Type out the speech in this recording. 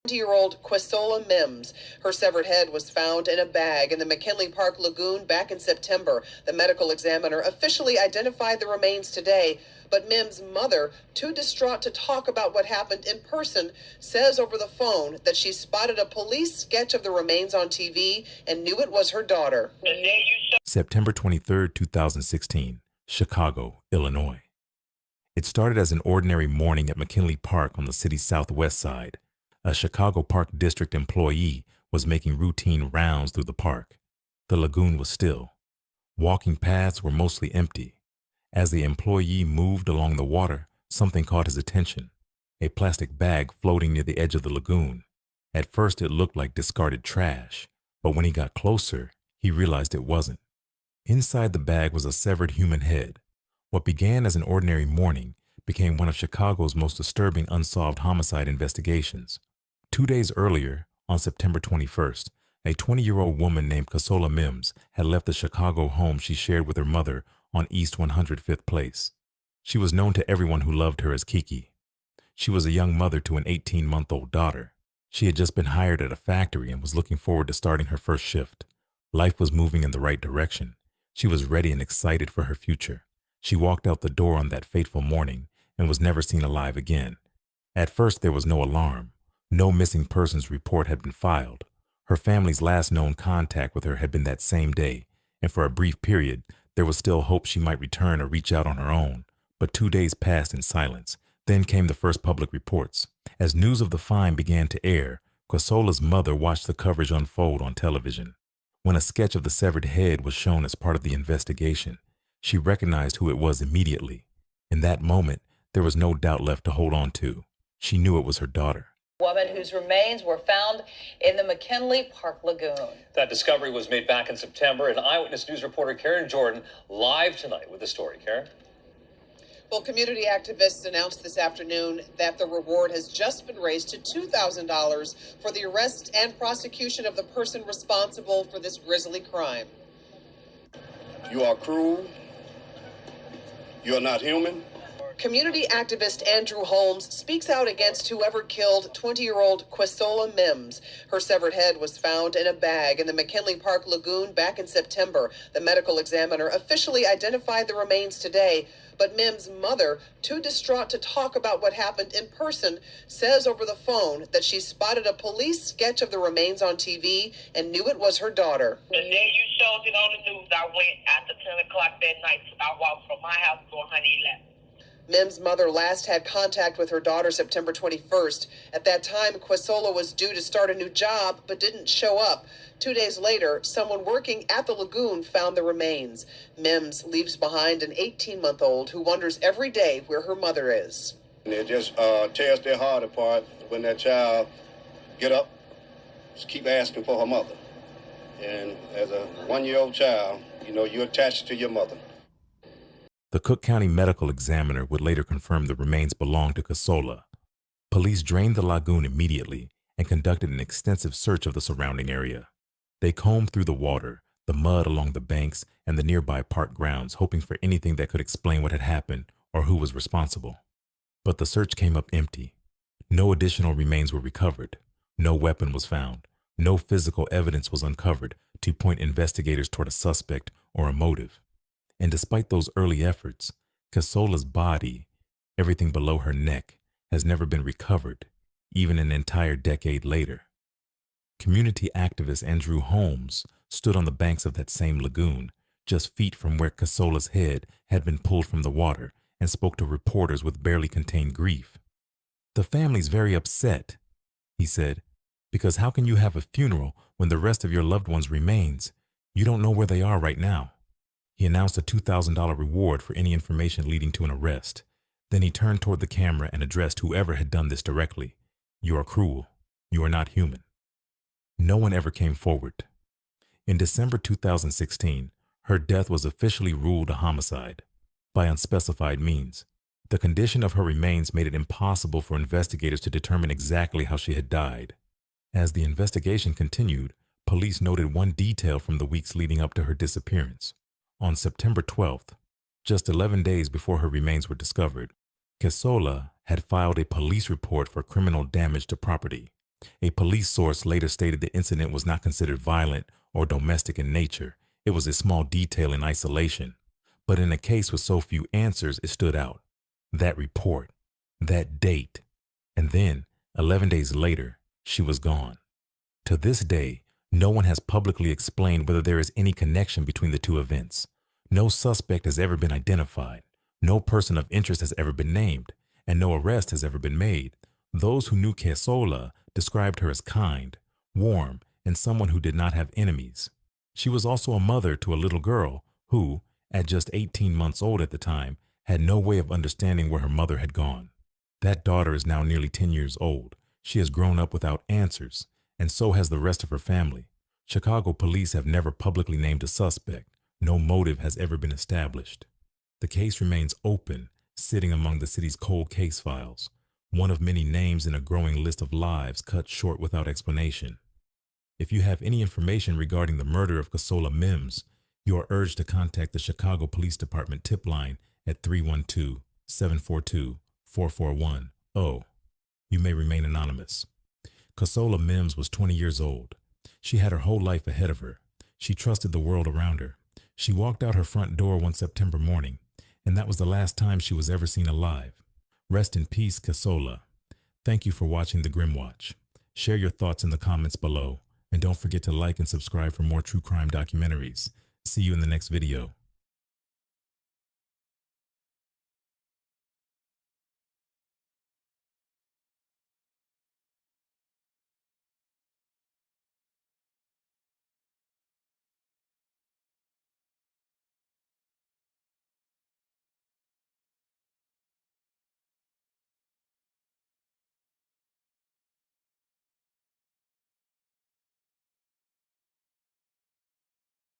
Year-old Quesola Mimms. Her severed head was found in a bag in the McKinley Park Lagoon back in September. The medical examiner officially identified the remains today, but Mimms' mother, too distraught to talk about what happened in person, says over the phone that she spotted a police sketch of the remains on TV and knew it was her daughter. September 23, 2016, Chicago, Illinois. It started as an ordinary morning at McKinley Park on the city's southwest side. A Chicago Park District employee was making routine rounds through the park. The lagoon was still. Walking paths were mostly empty. As the employee moved along the water, something caught his attention: a plastic bag floating near the edge of the lagoon. At first it looked like discarded trash, but when he got closer, he realized it wasn't. Inside the bag was a severed human head. What began as an ordinary morning became one of Chicago's most disturbing unsolved homicide investigations. 2 days earlier, on September 21st, a 20-year-old woman named Quesola Mimms had left the Chicago home she shared with her mother on East 105th Place. She was known to everyone who loved her as Keke. She was a young mother to an 18-month-old daughter. She had just been hired at a factory and was looking forward to starting her first shift. Life was moving in the right direction. She was ready and excited for her future. She walked out the door on that fateful morning and was never seen alive again. At first, there was no alarm. No missing persons report had been filed. Her family's last known contact with her had been that same day, and for a brief period, there was still hope she might return or reach out on her own. But 2 days passed in silence. Then came the first public reports. As news of the find began to air, Quesola's mother watched the coverage unfold on television. When a sketch of the severed head was shown as part of the investigation, she recognized who it was immediately. In that moment, there was no doubt left to hold on to. She knew it was her daughter. Woman whose remains were found in the McKinley Park Lagoon. That discovery was made back in September, and Eyewitness News reporter Karen Jordan live tonight with the story. Karen? Well, community activists announced this afternoon that the reward has just been raised to $2,000 for the arrest and prosecution of the person responsible for this grisly crime. You are cruel. You are not human. Community activist Andrew Holmes speaks out against whoever killed 20-year-old Quesola Mimms. Her severed head was found in a bag in the McKinley Park Lagoon back in September. The medical examiner officially identified the remains today, but Mimms' mother, too distraught to talk about what happened in person, says over the phone that she spotted a police sketch of the remains on TV and knew it was her daughter. The day you showed it on the news, I went after 10 o'clock that night. I walked from my house to 111. Mimms' mother last had contact with her daughter September 21st. At that time, Quesola was due to start a new job, but didn't show up. 2 days later, someone working at the lagoon found the remains. Mimms leaves behind an 18-month-old who wonders every day where her mother is. And it just tears their heart apart when that child get up, just keep asking for her mother. And as a one-year-old child, you know, you're attached to your mother. The Cook County medical examiner would later confirm the remains belonged to Quesola. Police drained the lagoon immediately and conducted an extensive search of the surrounding area. They combed through the water, the mud along the banks, and the nearby park grounds, hoping for anything that could explain what had happened or who was responsible. But the search came up empty. No additional remains were recovered. No weapon was found. No physical evidence was uncovered to point investigators toward a suspect or a motive. And despite those early efforts, Quesola's body, everything below her neck, has never been recovered, even an entire decade later. Community activist Andrew Holmes stood on the banks of that same lagoon, just feet from where Quesola's head had been pulled from the water, and spoke to reporters with barely contained grief. "The family's very upset," he said, "because how can you have a funeral when the rest of your loved ones' remains? You don't know where they are right now." He announced a $2,000 reward for any information leading to an arrest. Then he turned toward the camera and addressed whoever had done this directly. "You are cruel. You are not human." No one ever came forward. In December 2016, her death was officially ruled a homicide by unspecified means. The condition of her remains made it impossible for investigators to determine exactly how she had died. As the investigation continued, police noted one detail from the weeks leading up to her disappearance. On September 12th, just 11 days before her remains were discovered, Quesola had filed a police report for criminal damage to property. A police source later stated the incident was not considered violent or domestic in nature. It was a small detail in isolation. But in a case with so few answers, it stood out. That report, that date, and then 11 days later, she was gone. To this day, no one has publicly explained whether there is any connection between the two events. No suspect has ever been identified. No person of interest has ever been named, and no arrest has ever been made. Those who knew Quesola described her as kind, warm, and someone who did not have enemies. She was also a mother to a little girl who, at just 18 months old at the time, had no way of understanding where her mother had gone. That daughter is now nearly 10 years old. She has grown up without answers, and so has the rest of her family. Chicago police have never publicly named a suspect. No motive has ever been established. The case remains open, sitting among the city's cold case files, one of many names in a growing list of lives cut short without explanation. If you have any information regarding the murder of Quesola Mimms, you are urged to contact the Chicago Police Department tip line at 312-742-4410. You may remain anonymous. Quesola Mimms was 20 years old. She had her whole life ahead of her. She trusted the world around her. She walked out her front door one September morning, and that was the last time she was ever seen alive. Rest in peace, Quesola. Thank you for watching The Grim Watch. Share your thoughts in the comments below, and don't forget to like and subscribe for more true crime documentaries. See you in the next video.